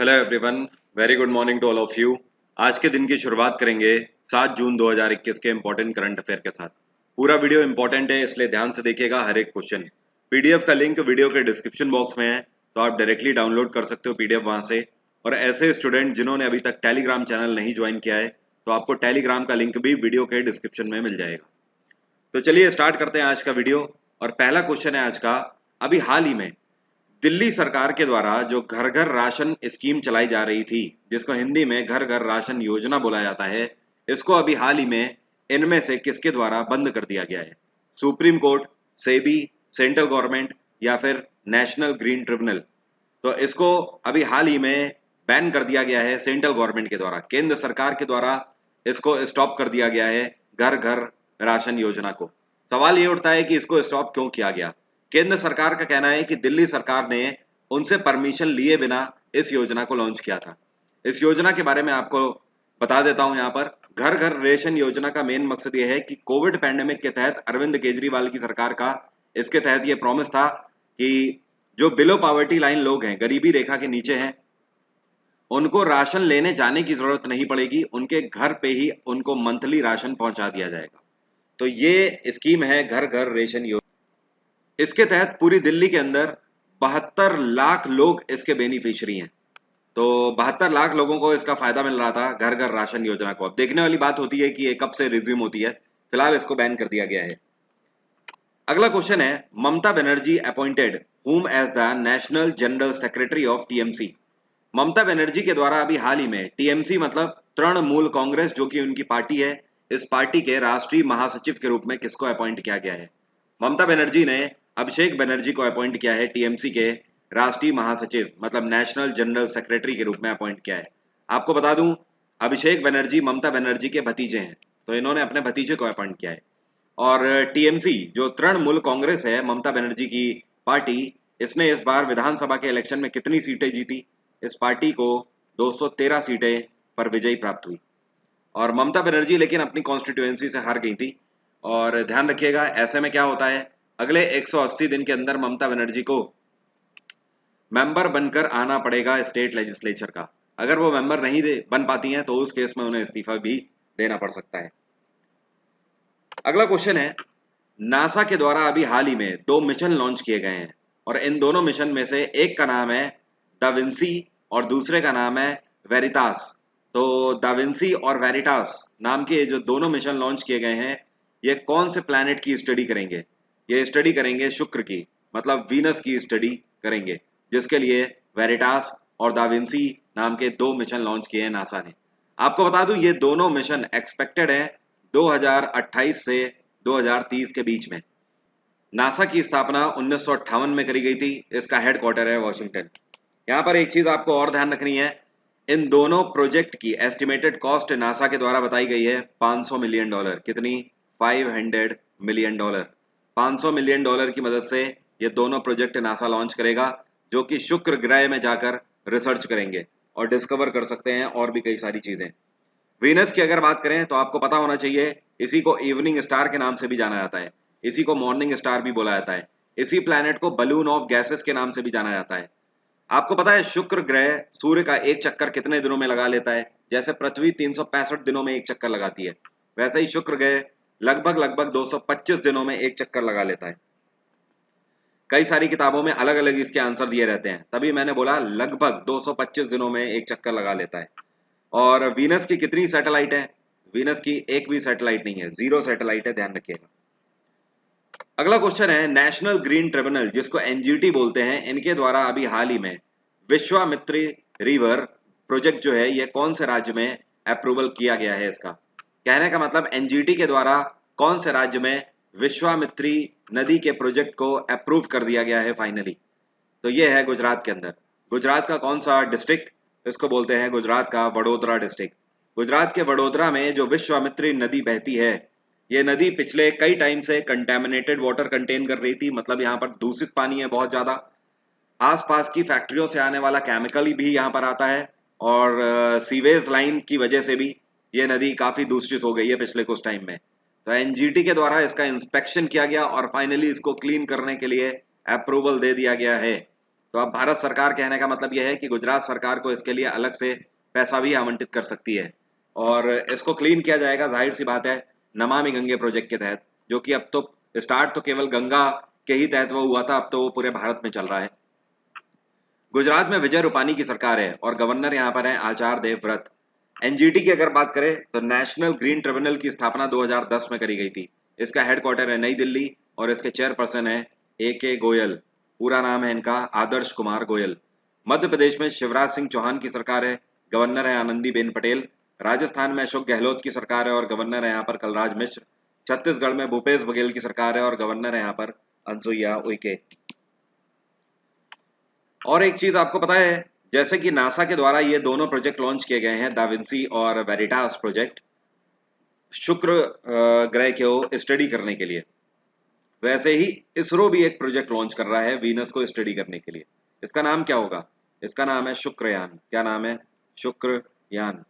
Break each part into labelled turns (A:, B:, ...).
A: Hello everyone, very good morning to all of you. आज के दिन की शुरुआत करेंगे 7 जून 2021 के इंपॉर्टेंट करंट अफेयर के साथ। पूरा वीडियो इंपॉर्टेंट है, इसलिए ध्यान से देखिएगा हर एक क्वेश्चन। पीडीएफ का लिंक वीडियो के डिस्क्रिप्शन बॉक्स में है, तो आप डायरेक्टली डाउनलोड कर सकते हो पीडीएफ वहां से। और ऐसे स्टूडेंट जिन्होंने अभी तक टेलीग्राम चैनल नहीं ज्वाइन किया है, तो आपको टेलीग्राम का लिंक भी वीडियो के डिस्क्रिप्शन में मिल जाएगा। तो चलिए स्टार्ट करते हैं आज का वीडियो। और पहला क्वेश्चन है आज का, अभी हाल ही में दिल्ली सरकार के द्वारा जो घर घर राशन स्कीम चलाई जा रही थी, जिसको हिंदी में घर घर राशन योजना बोला जाता है, इसको अभी हाल ही में इनमें से किसके द्वारा बंद कर दिया गया है? Supreme court, SEBI, central government या फिर नेशनल ग्रीन ट्रिब्यूनल? तो इसको अभी हाल ही में बैन कर दिया गया है सेंट्रल गवर्नमेंट के द्वारा, केंद्र सरकार के द्वारा इसको स्टॉप कर दिया गया है घर घर राशन योजना को। सवाल ये उठता है कि इसको स्टॉप क्यों किया गया? केंद्र सरकार का कहना है कि दिल्ली सरकार ने उनसे परमिशन लिए बिना इस योजना को लॉन्च किया था। इस योजना के बारे में आपको बता देता हूं। यहाँ पर घर घर रेशन योजना का मेन मकसद यह है कि कोविड पैंडेमिक के तहत अरविंद केजरीवाल की सरकार का इसके तहत यह प्रॉमिस था कि जो बिलो पॉवर्टी लाइन लोग हैं, गरीबी रेखा के नीचे हैं, उनको राशन लेने जाने की जरूरत नहीं पड़ेगी, उनके घर पे ही उनको मंथली राशन पहुंचा दिया जाएगा। तो ये स्कीम है घर घर रेशन योजना। इसके तहत पूरी दिल्ली के अंदर 72 लाख लोग इसके बेनिफिशियरी हैं। तो 72 लाख लोगों को इसका फायदा मिल रहा था घर घर राशन योजना को। अब देखने वाली बात होती है कि ये कब से रिज्यूम होती है। फिलहाल इसको बैन कर दिया गया है। अगला क्वेश्चन है, Mamata Banerjee appointed whom as the national general secretary of TMC? Mamata Banerjee के द्वारा अभी हाल ही में टीएमसी मतलब तृणमूल कांग्रेस, जो कि उनकी पार्टी है, इस पार्टी के राष्ट्रीय महासचिव के रूप में किसको अपॉइंट किया गया है? ममता बनर्जी ने अभिषेक बनर्जी को अपॉइंट किया है टीएमसी के राष्ट्रीय महासचिव मतलब नेशनल जनरल सेक्रेटरी के रूप में अपॉइंट किया है। आपको बता दूं, अभिषेक बनर्जी ममता बनर्जी के भतीजे हैं, तो इन्होंने अपने भतीजे को अपॉइंट किया है। और टीएमसी जो तृणमूल कांग्रेस है, ममता बनर्जी की पार्टी, इसने इस बार विधानसभा के इलेक्शन में कितनी सीटें जीती? इस पार्टी को 213 सीटें पर विजयी प्राप्त हुई। और ममता बनर्जी लेकिन अपनी कॉन्स्टिट्यूएंसी से हार गई थी। और ध्यान रखिएगा, ऐसे में क्या होता है, अगले 180 दिन के अंदर ममता बनर्जी को मेंबर बनकर आना पड़ेगा स्टेट लेजिस्लेचर का। अगर वो मेंबर नहीं बन पाती हैं, तो उस केस में उन्हें इस्तीफा भी देना पड़ सकता है। अगला क्वेश्चन है, नासा के द्वारा अभी हाल ही में 2 मिशन लॉन्च किए गए हैं, और इन दोनों मिशन में से एक का नाम है दा विंसी और दूसरे का नाम है वेरिटास। तो दा विंसी और वेरिटास नाम के जो दोनों मिशन लॉन्च किए गए हैं, ये कौन से प्लैनेट की स्टडी करेंगे? ये स्टडी करेंगे शुक्र की, मतलब वीनस की स्टडी करेंगे, जिसके लिए वेरिटास और दा विंसी नाम के 2 मिशन लॉन्च किए हैं नासा ने। आपको बता दूं, ये दोनों मिशन एक्सपेक्टेड है 2028 से 2030 के बीच में। नासा की स्थापना 1958 में करी गई थी। इसका हेडक्वार्टर है वॉशिंगटन। यहाँ पर एक चीज आपको और ध्यान रखनी है, इन दोनों प्रोजेक्ट की एस्टिमेटेड कॉस्ट नासा के द्वारा बताई गई है $500 मिलियन। कितनी? $500 मिलियन। $500 मिलियन की मदद से ये दोनों प्रोजेक्ट नासा लॉन्च करेगा, जो कि शुक्र ग्रह में जाकर रिसर्च करेंगे और डिस्कवर कर सकते हैं और भी कई सारी चीजें। वीनस की अगर बात करें तो आपको पता होना चाहिए, इसी को इवनिंग स्टार के नाम से भी जाना जाता है, इसी को मॉर्निंग स्टार भी बोला जाता है। इसी प्लैनेट को बलून ऑफ गैसेस के नाम से भी जाना जाता है। आपको पता है शुक्र ग्रह सूर्य का एक चक्कर कितने दिनों में लगा लेता है? जैसे पृथ्वी 365 दिनों में एक चक्कर लगाती है, वैसे ही शुक्र ग्रह लगभग लगभग 225 दिनों में एक चक्कर लगा लेता है। कई सारी किताबों में अलग अलग इसके आंसर दिए रहते हैं, तभी मैंने बोला लगभग 225 दिनों में एक चक्कर लगा लेता है। और वीनस की कितनी सैटेलाइट है? वीनस की एक भी सैटेलाइट नहीं है, 0 सैटेलाइट है, ध्यान रखिएगा। अगला क्वेश्चन है, नेशनल ग्रीन ट्रिब्यूनल जिसको एनजीटी बोलते हैं, इनके द्वारा अभी हाल ही में विश्वामित्री रिवर प्रोजेक्ट जो है, ये कौन से राज्य में अप्रूवल किया गया है? इसका कहने का मतलब एनजीटी के द्वारा कौन से राज्य में विश्वामित्री नदी के प्रोजेक्ट को अप्रूव कर दिया गया है फाइनली? तो ये है गुजरात के अंदर। गुजरात का कौन सा डिस्ट्रिक्ट? इसको बोलते हैं गुजरात का वडोदरा डिस्ट्रिक्ट। गुजरात के वडोदरा में जो विश्वामित्री नदी बहती है, ये नदी पिछले कई टाइम से कंटेमिनेटेड वाटर कंटेन कर रही थी, मतलब यहाँ पर दूषित पानी है बहुत ज्यादा। आसपास की फैक्ट्रियों से आने वाला केमिकल भी यहाँ पर आता है, और सीवेज लाइन की वजह से भी ये नदी काफी दूषित हो गई है पिछले कुछ टाइम में। तो एनजीटी के द्वारा इसका इंस्पेक्शन किया गया और फाइनली इसको क्लीन करने के लिए अप्रूवल दे दिया गया है। तो अब भारत सरकार कहने का मतलब यह है कि गुजरात सरकार को इसके लिए अलग से पैसा भी आवंटित कर सकती है और इसको क्लीन किया जाएगा, जाहिर सी बात है, नमामि गंगे प्रोजेक्ट के तहत, जो कि अब तो स्टार्ट तो केवल गंगा के ही तहत वो हुआ था, अब तो वो पूरे भारत में चल रहा है। गुजरात में विजय रूपानी की सरकार है और गवर्नर यहाँ पर है आचार्य देवव्रत। एनजीटी की अगर बात करें तो नेशनल ग्रीन ट्रिब्यूनल की स्थापना 2010 में करी गई थी। इसका हेडक्वार्टर है नई दिल्ली और इसके चेयरपर्सन है AK गोयल। पूरा नाम है इनका आदर्श कुमार गोयल। मध्य प्रदेश में शिवराज सिंह चौहान की सरकार है, गवर्नर है आनंदीबेन पटेल। राजस्थान में अशोक गहलोत की सरकार है और गवर्नर है यहाँ पर कलराज मिश्र। छत्तीसगढ़ में भूपेश बघेल की सरकार है और गवर्नर है यहाँ पर अनसुईया उइके। और एक चीज आपको पता है, जैसे कि नासा के द्वारा ये दोनों प्रोजेक्ट लॉन्च किए गए हैं, दा विंसी और वेरिटास प्रोजेक्ट, शुक्र ग्रह को स्टडी करने के लिए, वैसे ही इसरो भी एक प्रोजेक्ट लॉन्च कर रहा है वीनस को स्टडी करने के लिए। इसका नाम क्या होगा? इसका नाम है शुक्रयान। क्या नाम है? शुक्रयान।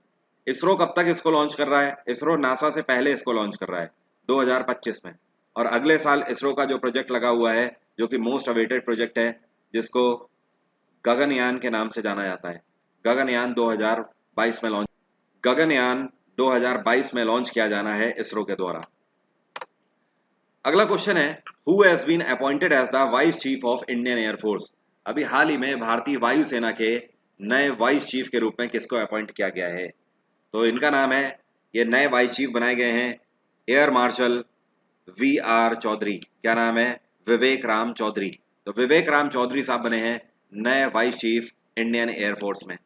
A: इसरो कब तक इसको लॉन्च कर रहा है? इसरो नासा से पहले इसको लॉन्च कर रहा है 2025 में। और अगले साल इसरो का जो प्रोजेक्ट लगा हुआ है, जो कि मोस्ट अवेटेड प्रोजेक्ट है, जिसको गगनयान के नाम से जाना जाता है, गगनयान 2022 में लॉन्च गगनयान 2022 में लॉन्च किया जाना है इसरो के द्वारा। अगला क्वेश्चन है, who has been appointed as the vice chief of Indian Air Force? अभी हाल ही में भारतीय वायुसेना के नए वाइस चीफ के रूप में किसको अपॉइंट किया गया है? तो इनका नाम है, ये नए वाइस चीफ बनाए गए हैं एयर मार्शल VR चौधरी। क्या नाम है? विवेक राम चौधरी। तो विवेक राम चौधरी साहब बने हैं नए वाइस चीफ इंडियन एयरफोर्स में।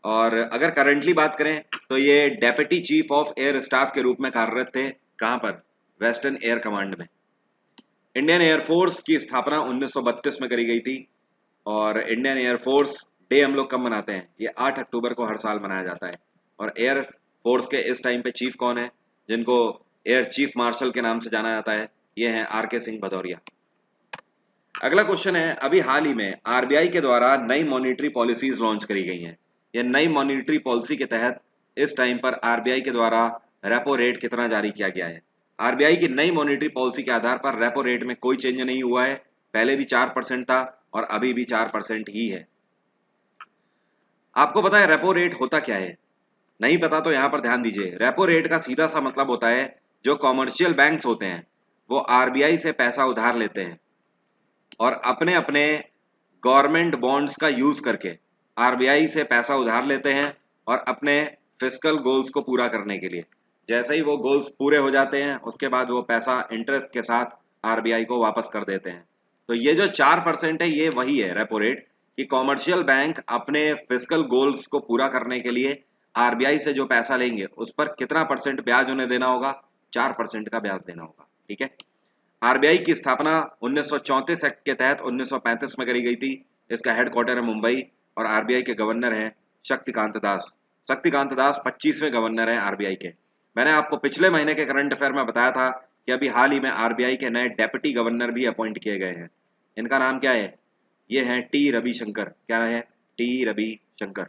A: और अगर करंटली बात करें तो ये deputy chief of air staff के रूप में कार्यरत थे। कहां पर? वेस्टर्न एयर कमांड में। इंडियन एयरफोर्स की स्थापना 1932 में करी गई थी और इंडियन एयरफोर्स डे हम लोग कब मनाते हैं? ये 8 अक्टूबर को हर साल मनाया जाता है। और एयर फोर्स के इस टाइम पे चीफ कौन है, जिनको एयर चीफ मार्शल के नाम से जाना जाता है? ये हैं RK सिंह भदौरिया। अगला क्वेश्चन है, अभी हाल ही में RBI के द्वारा नई मॉनिटरी पॉलिसीज लॉन्च करी गई हैं। ये नई मॉनिटरी पॉलिसी के तहत इस टाइम पर RBI के द्वारा रेपो रेट कितना जारी किया गया है? RBI की नई मॉनिटरी पॉलिसी के आधार पर रेपो रेट में कोई चेंज नहीं हुआ है। पहले भी 4% था और अभी भी 4% ही है। आपको पता है रेपो रेट होता क्या है? नहीं पता तो यहाँ पर ध्यान दीजिए। रेपो रेट का सीधा सा मतलब होता है, जो कॉमर्शियल बैंक्स होते हैं वो RBI से पैसा उधार लेते हैं और अपने अपने गवर्नमेंट बॉन्ड्स का यूज करके RBI से पैसा उधार लेते हैं और अपने फिस्कल गोल्स को पूरा करने के लिए, जैसे ही वो गोल्स पूरे हो जाते हैं उसके बाद वो पैसा इंटरेस्ट के साथ RBI को वापस कर देते हैं। तो ये जो 4% है, ये वही है रेपो रेट, कि कॉमर्शियल बैंक अपने फिस्कल गोल्स को पूरा करने के लिए RBI से जो पैसा लेंगे उस पर कितना परसेंट ब्याज उन्हें देना होगा? 4% का ब्याज देना होगा। ठीक है। RBI की स्थापना 1934 एक्ट के तहत 1935 में करी गई थी। इसका हेडक्वार्टर है मुंबई और RBI के गवर्नर हैं शक्तिकांत दास। शक्तिकांत दास 25वें गवर्नर हैं RBI के। मैंने आपको पिछले महीने के करंट अफेयर में बताया था कि अभी हाल ही में RBI के नए डेप्यूटी गवर्नर भी अपॉइंट किए गए हैं। इनका नाम क्या है? ये हैं T रविशंकर। क्या है? T रविशंकर।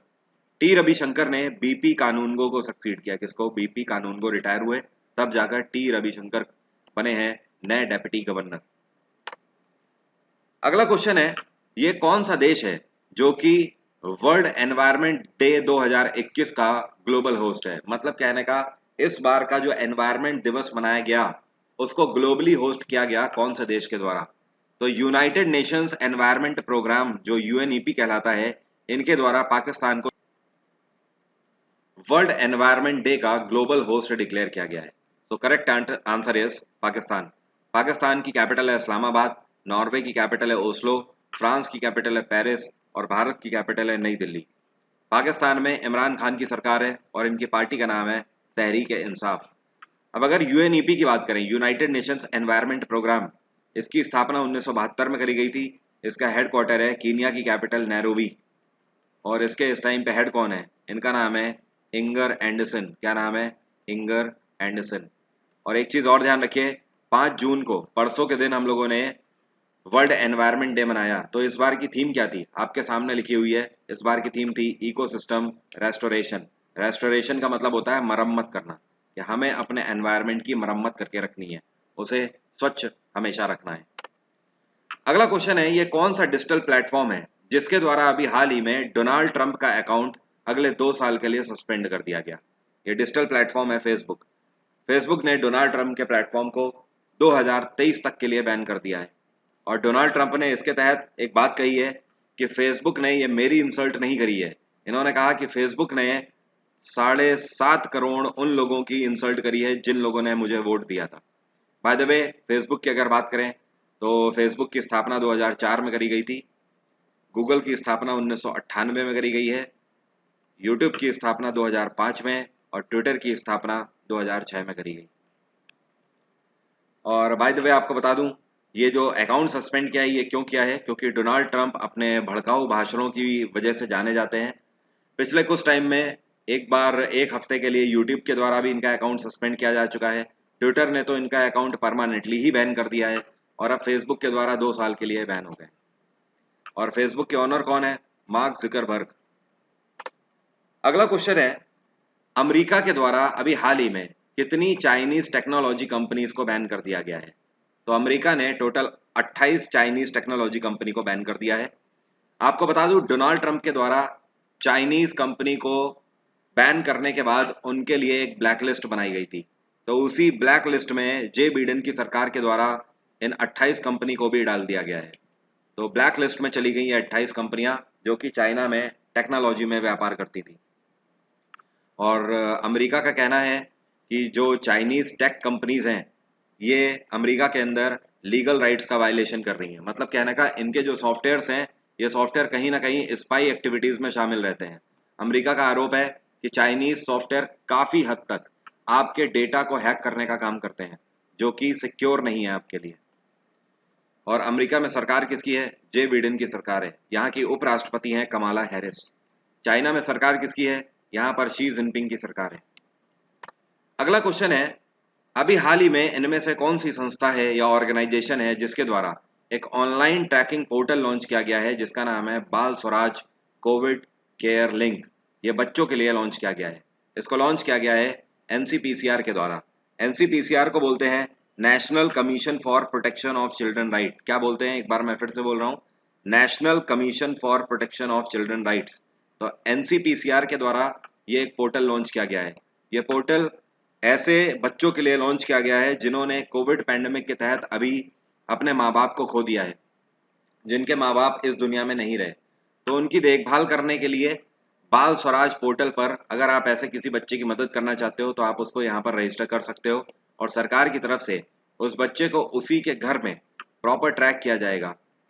A: T रविशंकर ने BP कानूनगो को सक्सीड किया। किसको? BP कानूनगो रिटायर हुए, तब जाकर T रविशंकर बने हैं नए डेप्यूटी गवर्नर। अगला क्वेश्चन है, ये कौन सा देश है जो कि वर्ल्ड एनवायरनमेंट डे 2021 का ग्लोबल होस्ट है? मतलब कहने का, इस बार का जो एनवायरनमेंट दिवस मनाया गया उसको ग्लोबली होस्ट किया गया कौन से देश के द्वारा? तो यूनाइटेड नेशंस एनवायरनमेंट प्रोग्राम, जो UNEP कहलाता है, इनके द्वारा पाकिस्तान को वर्ल्ड एनवायरनमेंट डे का ग्लोबल होस्ट डिक्लेयर किया गया है। तो correct answer is Pakistan. Pakistan की कैपिटल है इस्लामाबाद, नॉर्वे की कैपिटल है ओस्लो, फ्रांस की कैपिटल है पेरिस और भारत की कैपिटल है नई दिल्ली। पाकिस्तान में इमरान खान की सरकार है और इनकी पार्टी का नाम है तहरीक इंसाफ। अब अगर UNEP की बात करें, यूनाइटेड नेशंस एनवायरनमेंट प्रोग्राम, इसकी स्थापना 1972 में करी गई थी। इसका हेडक्वार्टर है कीनिया की कैपिटल नैरोबी और इसके इस टाइम पे हेड कौन है? इनका नाम है इंगर एंडरसन। क्या नाम है? Inger Anderson. और एक चीज और ध्यान रखिए, 5 जून को, परसों के दिन, हम लोगों ने वर्ल्ड एनवायरनमेंट डे मनाया। तो इस बार की थीम क्या थी? आपके सामने लिखी हुई है। इस बार की थीम थी इकोसिस्टम रेस्टोरेशन। रेस्टोरेशन का मतलब होता है मरम्मत करना, कि हमें अपने एनवायरनमेंट की मरम्मत करके रखनी है, उसे स्वच्छ हमेशा रखना है। अगला क्वेश्चन है, ये कौन सा डिजिटल प्लेटफॉर्म है जिसके द्वारा अभी हाल ही में डोनाल्ड ट्रंप का अकाउंट अगले 2 साल के लिए सस्पेंड कर दिया गया। ये डिजिटल प्लेटफॉर्म है फेसबुक। फेसबुक ने डोनाल्ड ट्रंप के प्लेटफॉर्म को 2023 तक के लिए बैन कर दिया है। और डोनाल्ड ट्रंप ने इसके तहत एक बात कही है कि फेसबुक ने ये मेरी इंसल्ट नहीं करी है। इन्होंने कहा कि फेसबुक ने 7.5 करोड़ उन लोगों की इंसल्ट करी है जिन लोगों ने मुझे वोट दिया था। बाय द वे, फेसबुक की अगर बात करें तो फेसबुक की स्थापना 2004 में करी गई थी। गूगल की स्थापना 1998 में करी गई है। यूट्यूब की स्थापना 2005 में और ट्विटर की स्थापना 2006 में करी गई। और बाय द वे आपको बता दूं, ये जो अकाउंट सस्पेंड किया है ये क्यों किया है, क्योंकि डोनाल्ड ट्रंप अपने भड़काऊ भाषणों की वजह से जाने जाते हैं। पिछले कुछ टाइम में एक बार 1 हफ्ते के लिए यूट्यूब के द्वारा भी इनका अकाउंट सस्पेंड किया जा चुका है। ट्विटर ने तो इनका अकाउंट परमानेंटली ही बैन कर दिया है और अब फेसबुक के द्वारा 2 साल के लिए बैन हो गए। और फेसबुक के ओनर कौन है? Mark Zuckerberg. अगला क्वेश्चन है, अमेरिका के द्वारा अभी हाल ही में कितनी चाइनीज टेक्नोलॉजी कंपनीज को बैन कर दिया गया है? तो अमेरिका ने टोटल 28 चाइनीज टेक्नोलॉजी कंपनी को बैन कर दिया है। आपको बता दूं, डोनाल्ड ट्रंप के द्वारा चाइनीज कंपनी को बैन करने के बाद उनके लिए एक ब्लैक लिस्ट बनाई गई थी। तो उसी ब्लैक लिस्ट में जे बिडेन की सरकार के द्वारा इन 28 कंपनी को भी डाल दिया गया है। तो ब्लैक लिस्ट में चली गई है 28 कंपनियां जो कि चाइना में टेक्नोलॉजी में व्यापार करती थी। और अमेरिका का कहना है कि जो चाइनीज टेक कंपनीज हैं ये अमेरिका के अंदर लीगल राइट्स का वायलेशन कर रही हैं। मतलब कहने का, इनके जो सॉफ्टवेयर्स हैं ये सॉफ्टवेयर कहीं ना कहीं स्पाई एक्टिविटीज में शामिल रहते हैं। अमेरिका का आरोप है कि चाइनीज सॉफ्टवेयर काफी हद तक आपके डेटा को हैक करने का काम करते हैं जो कि सिक्योर नहीं है आपके लिए। और अमेरिका में सरकार किसकी है? जे बिडेन की सरकार है। यहाँ की उपराष्ट्रपति हैं कमाला हैरिस। चाइना में सरकार किसकी है? यहाँ पर शी जिनपिंग की सरकार है। अगला क्वेश्चन है, अभी हाल ही में इनमें से कौन सी संस्था है या ऑर्गेनाइजेशन है जिसके द्वारा एक ऑनलाइन ट्रैकिंग पोर्टल लॉन्च किया गया है जिसका नाम है बाल स्वराज कोविड केयर लिंक? ये बच्चों के लिए लॉन्च किया गया है। इसको लॉन्च किया गया है एनसीपीसीआर के द्वारा। एनसीपीसीआर को बोलते हैं national commission for protection of children right. क्या बोलते हैं? एक बार मैं फिर से बोल रहा हूँ, national commission for protection of children rights. तो एनसीपीसीआर के द्वारा ये एक पोर्टल लॉन्च किया गया है। ये पोर्टल ऐसे बच्चों के लिए लॉन्च किया गया है जिन्होंने कोविड पैंडेमिक के तहत अभी अपने माँ बाप को खो दिया है, जिनके माँ बाप इस दुनिया में नहीं रहे। तो उनकी देखभाल करने के लिए बाल स्वराज पोर्टल पर अगर आप ऐसे किसी बच्चे की मदद करना चाहते हो तो आप उसको यहाँ पर रजिस्टर कर सकते हो और सरकार की तरफ से उस बच्चे को उसी के घर में प्रॉपर ट्रैक किया जाएगा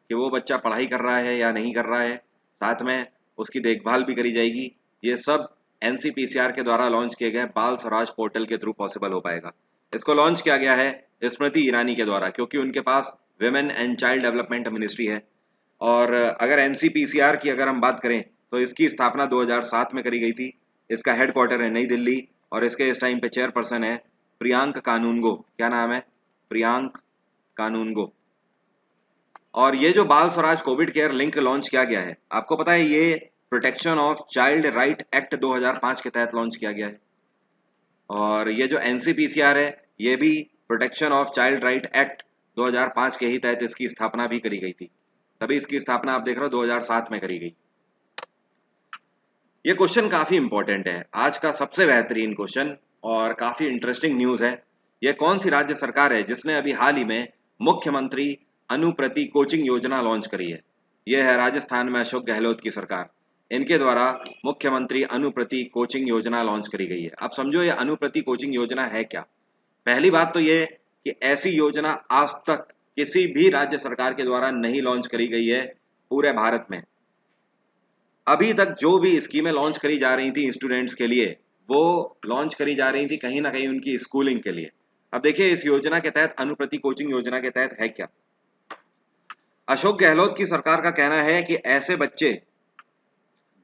A: कि वो बच्चा पढ़ाई कर रहा है या नहीं कर रहा है। साथ में उसकी देखभाल भी करी जाएगी। ये सब एनसीपीसीआर के द्वारा लॉन्च किए गए बाल स्वराज पोर्टल के थ्रू पॉसिबल हो पाएगा। इसको लॉन्च किया गया है स्मृति ईरानी के द्वारा क्योंकि उनके पास women and child development ministry है। और अगर एनसीपीसीआर की अगर हम बात करें तो इसकी स्थापना 2007 में करी गई थी। इसका हेडक्वार्टर है नई दिल्ली और इसके इस टाइम पे चेयरपर्सन है प्रियांक कानूनगो। क्या नाम है? प्रियांक कानूनगो। और ये जो बाल Swaraj Covid care link launch किया गया है, आपको पता है ये protection of child right act 2005 के तहत लॉन्च किया गया है। और ये जो एनसीपीसीआर है ये भी protection of child right act 2005 के ही तहत इसकी स्थापना भी करी गई थी। तभी इसकी स्थापना आप देख रहे हो 2007 में करी गई। ये क्वेश्चन काफी इंपॉर्टेंट है, आज का सबसे बेहतरीन क्वेश्चन और काफी इंटरेस्टिंग न्यूज है। ये कौन सी राज्य सरकार है जिसने अभी हाल ही में मुख्यमंत्री अनुप्रति कोचिंग योजना लॉन्च करी है? यह है राजस्थान में अशोक गहलोत की सरकार। इनके द्वारा मुख्यमंत्री अनुप्रति कोचिंग योजना लॉन्च करी गई है। अब समझो ये अनुप्रति कोचिंग योजना है क्या। पहली बात तो ये कि ऐसी योजना आज तक किसी भी राज्य सरकार के द्वारा नहीं लॉन्च करी गई है पूरे भारत में। अभी तक जो भी स्कीमें लॉन्च करी जा रही थी स्टूडेंट्स के लिए वो लॉन्च करी जा रही थी कहीं ना कहीं उनकी स्कूलिंग के लिए। अब देखिए इस योजना के तहत अनुप्रति कोचिंग योजना के तहत है क्या। अशोक गहलोत की सरकार का कहना है कि ऐसे बच्चे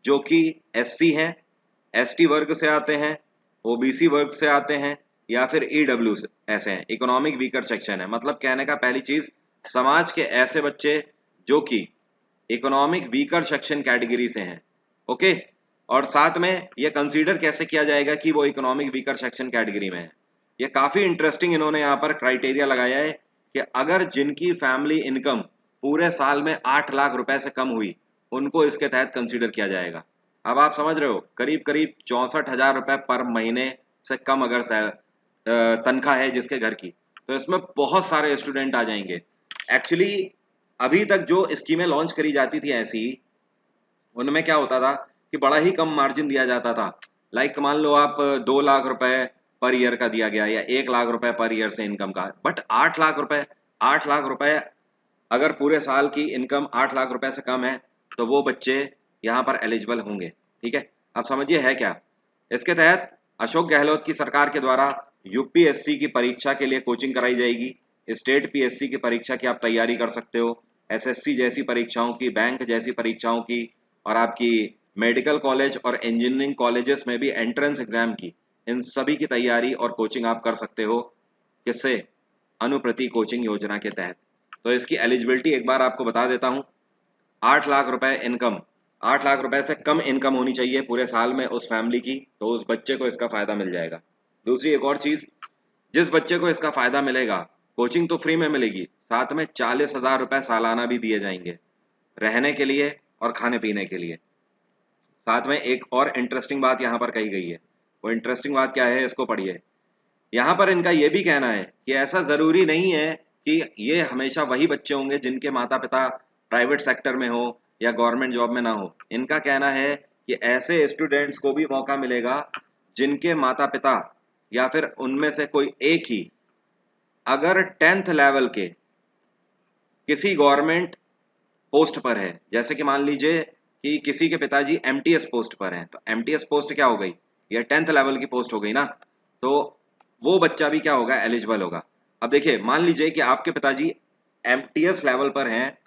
A: जो कि एससी हैं, एसटी वर्ग से आते हैं, ओबीसी वर्ग से आते हैं या फिर ईडब्ल्यू ऐसे हैं, इकोनॉमिक वीकर सेक्शन है। मतलब कहने का पहली चीज, समाज के ऐसे बच्चे जो कि इकोनॉमिक वीकर सेक्शन कैटेगरी से हैं। ओके, और साथ में ये कंसीडर कैसे किया जाएगा कि वो इकोनॉमिक वीकर सेक्शन कैटेगरी में है। ये काफी इंटरेस्टिंग इन्होंने यहाँ पर क्राइटेरिया लगाया है कि अगर जिनकी फैमिली इनकम पूरे साल में 8 लाख रुपए से कम हुई उनको इसके तहत कंसीडर किया जाएगा। अब आप समझ रहे हो, करीब करीब 64,000 रुपए पर महीने से कम अगर तनख्वाह है जिसके घर की, तो इसमें बहुत सारे स्टूडेंट आ जाएंगे। एक्चुअली अभी तक जो स्कीमें लॉन्च करी जाती थी ऐसी, उनमें क्या होता था कि बड़ा ही कम मार्जिन दिया जाता था। लाइक मान लो आप 2 लाख रुपए पर ईयर का दिया गया या 1 लाख रुपए पर ईयर से इनकम का, बट 8 लाख रुपए, 8 लाख रुपए अगर पूरे साल की इनकम 8 लाख रुपए से कम है तो वो बच्चे यहाँ पर एलिजिबल होंगे। ठीक है, अब समझिए है क्या। इसके तहत अशोक गहलोत की सरकार के द्वारा यूपीएससी की परीक्षा के लिए कोचिंग कराई जाएगी। स्टेट पीएससी की परीक्षा की आप तैयारी कर सकते हो, एसएससी जैसी परीक्षाओं की, बैंक जैसी परीक्षाओं की, और आपकी मेडिकल कॉलेज और इंजीनियरिंग कॉलेजेस में भी एंट्रेंस एग्जाम की, इन सभी की तैयारी और कोचिंग आप कर सकते हो। किससे? अनुप्रति कोचिंग योजना के तहत। तो इसकी एलिजिबिलिटी एक बार आपको बता देता हूँ। 8 लाख रुपए इनकम, 8 लाख रुपए से कम इनकम होनी चाहिए पूरे साल में उस फैमिली की, तो उस बच्चे को इसका फायदा मिल जाएगा। दूसरी एक और चीज, जिस बच्चे को इसका फायदा मिलेगा, कोचिंग तो फ्री में मिलेगी, साथ में 40,000 रुपए सालाना भी दिए जाएंगे रहने के लिए और खाने पीने के लिए। साथ में एक और इंटरेस्टिंग बात यहाँ पर कही गई है। वो इंटरेस्टिंग बात क्या है, इसको पढ़िए। यहाँ पर इनका ये भी कहना है कि ऐसा जरूरी नहीं है कि ये हमेशा वही बच्चे होंगे जिनके माता पिता प्राइवेट सेक्टर में हो या गवर्नमेंट जॉब में ना हो। इनका कहना है कि ऐसे स्टूडेंट्स को भी मौका मिलेगा जिनके माता पिता या फिर उनमें से कोई एक ही अगर 10th लेवल के किसी गवर्नमेंट पोस्ट पर है। जैसे कि मान लीजिए कि किसी के पिताजी एमटीएस पोस्ट पर हैं, तो एमटीएस पोस्ट क्या हो गई, ये 10th लेवल की पोस्ट हो गई ना, तो वो बच्चा भी क्या होगा, एलिजिबल होगा। अब देखिए, मान लीजिए कि आपके पिताजी एमटीएस लेवल पर हैं,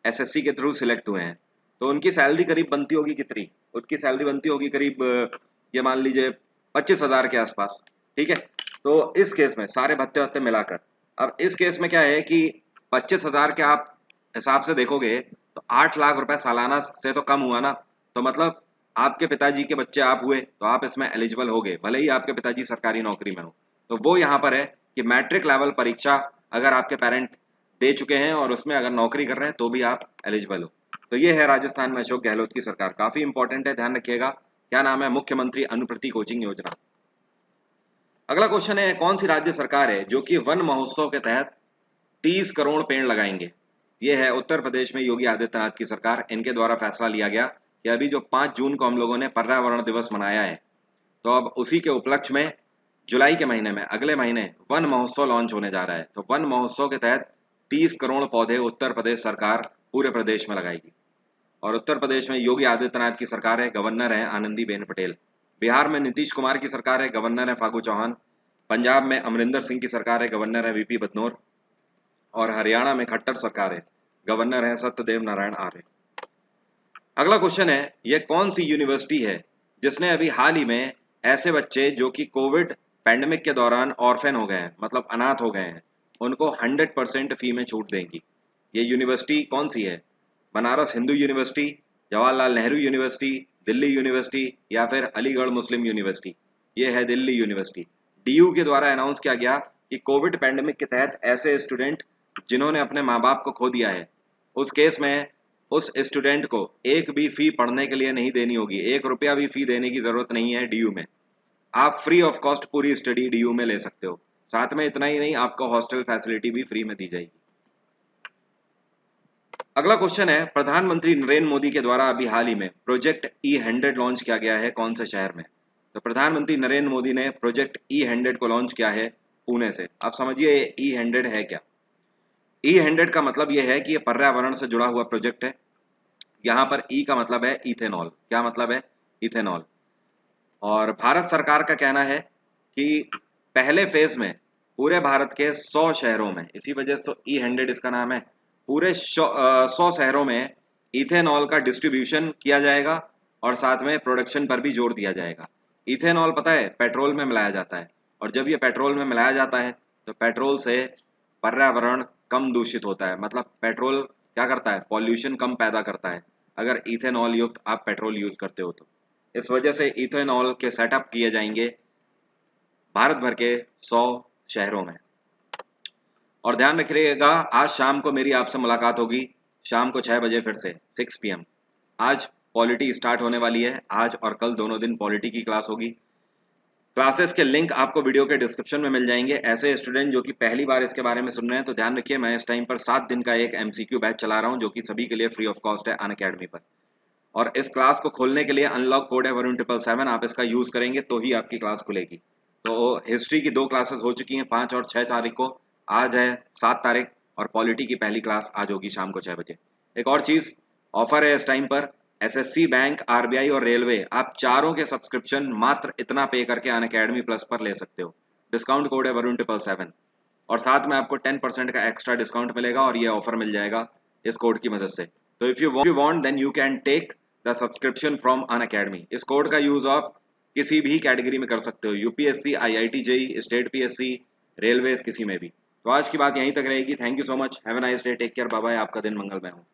A: एसएससी के थ्रू सिलेक्ट हुए हैं, तो उनकी सैलरी करीब बनती होगी कितनी, उनकी सैलरी बनती होगी करीब ये मान लीजिए 25,000 के आसपास। ठीक है, तो इस केस में सारे भत्ते वत्ते मिलाकर, अब इस केस में क्या है कि 25,000 के आप हिसाब से देखोगे तो 8 लाख रुपए सालाना से तो कम हुआ ना, तो मतलब आपके पिताजी के बच्चे आप हुए तो आप इसमें एलिजिबल हो गए, भले ही आपके पिताजी सरकारी नौकरी में हो। तो वो यहाँ पर है कि मैट्रिक लेवल परीक्षा अगर आपके पेरेंट दे चुके हैं और उसमें अगर नौकरी कर रहे हैं तो भी आप एलिजिबल हो। तो ये है राजस्थान में अशोक गहलोत की सरकार, काफी इंपॉर्टेंट है, ध्यान रखिएगा। क्या नाम है? मुख्यमंत्री अनुप्रति कोचिंग योजना। अगला क्वेश्चन है, कौन सी राज्य सरकार है जो कि वन महोत्सव के तहत 30 करोड़ पेड़ लगाएंगे? ये है उत्तर प्रदेश में योगी आदित्यनाथ की सरकार। इनके द्वारा फैसला लिया गया कि अभी जो 5 जून को हम लोगों ने पर्यावरण दिवस मनाया है, तो अब उसी के उपलक्ष्य में जुलाई के महीने में, अगले महीने वन महोत्सव लॉन्च होने जा रहा है। तो वन महोत्सव के तहत 30 करोड़ पौधे उत्तर प्रदेश सरकार पूरे प्रदेश में लगाएगी। और उत्तर प्रदेश में योगी आदित्यनाथ की सरकार है, गवर्नर है आनंदीबेन पटेल। बिहार में नीतीश कुमार की सरकार है, गवर्नर है फागू चौहान। पंजाब में अमरिंदर सिंह की सरकार है, गवर्नर है वीपी बदनौर। और हरियाणा में खट्टर सरकार है, गवर्नर है सत्यदेव नारायण आर्य। अगला क्वेश्चन है, यह कौन सी यूनिवर्सिटी है जिसने अभी हाल ही में ऐसे बच्चे जो कि कोविड पैंडेमिक के दौरान ऑर्फेन हो गए हैं, मतलब अनाथ हो गए हैं, उनको 100% फी में छूट देंगी? ये यूनिवर्सिटी कौन सी है? Banaras Hindu university, Jawaharlal Nehru university, Delhi university या फिर अलीगढ़ मुस्लिम यूनिवर्सिटी? ये है दिल्ली यूनिवर्सिटी। डीयू के द्वारा अनाउंस किया गया कि कोविड पैंडेमिक के तहत ऐसे स्टूडेंट जिन्होंने अपने माँ बाप को खो दिया है, उस केस में उस स्टूडेंट को एक भी फी पढ़ने के लिए नहीं देनी होगी, 1 रुपया भी फी देने की जरूरत नहीं है डीयू में। आप फ्री ऑफ कॉस्ट पूरी स्टडी डीयू में ले सकते हो। साथ में इतना ही नहीं, आपको हॉस्टल फैसिलिटी भी फ्री में दी जाएगी। अगला क्वेश्चन है, प्रधानमंत्री नरेंद्र मोदी के द्वारा अभी हाल ही में प्रोजेक्ट E100 लॉन्च किया गया है कौन से शहर में? तो प्रधानमंत्री नरेंद्र मोदी ने प्रोजेक्ट E100 को लॉन्च किया है पुणे से। आप समझिए E100 है क्या। E100 का मतलब यह है कि यह पर्यावरण से जुड़ा हुआ प्रोजेक्ट है। यहाँ पर ई का मतलब है इथेनॉल। क्या मतलब है? इथेनॉल। और भारत सरकार का कहना है कि पहले फेज में पूरे भारत के 100 शहरों में, इसी वजह से तो E100 इसका नाम है, पूरे 100 शहरों में इथेनॉल का डिस्ट्रीब्यूशन किया जाएगा और साथ में प्रोडक्शन पर भी जोर दिया जाएगा। इथेनॉल पता है पेट्रोल में मिलाया जाता है, और जब ये पेट्रोल में मिलाया जाता है तो पेट्रोल से पर्यावरण कम दूषित होता है। मतलब पेट्रोल क्या करता है, पॉल्यूशन कम पैदा करता है अगर इथेनॉल युक्त आप पेट्रोल यूज करते हो तो। इस वजह से इथेनॉल के सेटअप किए जाएंगे भारत भर के 100 शहरों में। और ध्यान रखिएगा, आज शाम को मेरी आपसे मुलाकात होगी, शाम को 6 बजे फिर से 6 PM। आज पॉलिटी स्टार्ट होने वाली है। आज और कल दोनों दिन पॉलिटी की क्लास होगी। क्लासेस के लिंक आपको वीडियो के डिस्क्रिप्शन में मिल जाएंगे। ऐसे स्टूडेंट जो कि पहली बार इसके बारे में सुन रहे हैं तो ध्यान रखिए, मैं इस टाइम पर 7 दिन का एक एमसीक्यू बैच चला रहा हूं जो कि सभी के लिए फ्री ऑफ कॉस्ट है अनअकैडमी पर। और इस क्लास को खोलने के लिए अनलॉक कोड है वरुण 777। आप इसका यूज करेंगे तो ही आपकी क्लास खुलेगी। तो हिस्ट्री की 2 क्लासेस हो चुकी हैं, 5 और 6 तारीख को। आज है 7 तारीख और पॉलिटी की पहली क्लास आज होगी शाम को 6 बजे। एक और चीज, ऑफर है इस टाइम पर एसएससी, बैंक, आरबीआई और रेलवे, आप चारों के सब्सक्रिप्शन मात्र इतना पे करके अनअकैडमी प्लस पर ले सकते हो। डिस्काउंट कोड है वरुण 777 और साथ में आपको 10% का एक्स्ट्रा डिस्काउंट मिलेगा और ये ऑफर मिल जाएगा इस कोड की मदद से। तो if you want then you can take the subscription from Unacademy. इस कोड का यूज आप किसी भी कैटेगरी में कर सकते हो, UPSC, IIT JEE, state PSC, railway, किसी में भी। तो आज की बात यहीं तक रहेगी। Thank you so much, have a nice day, take care, bye bye, आपका दिन मंगलमय हो।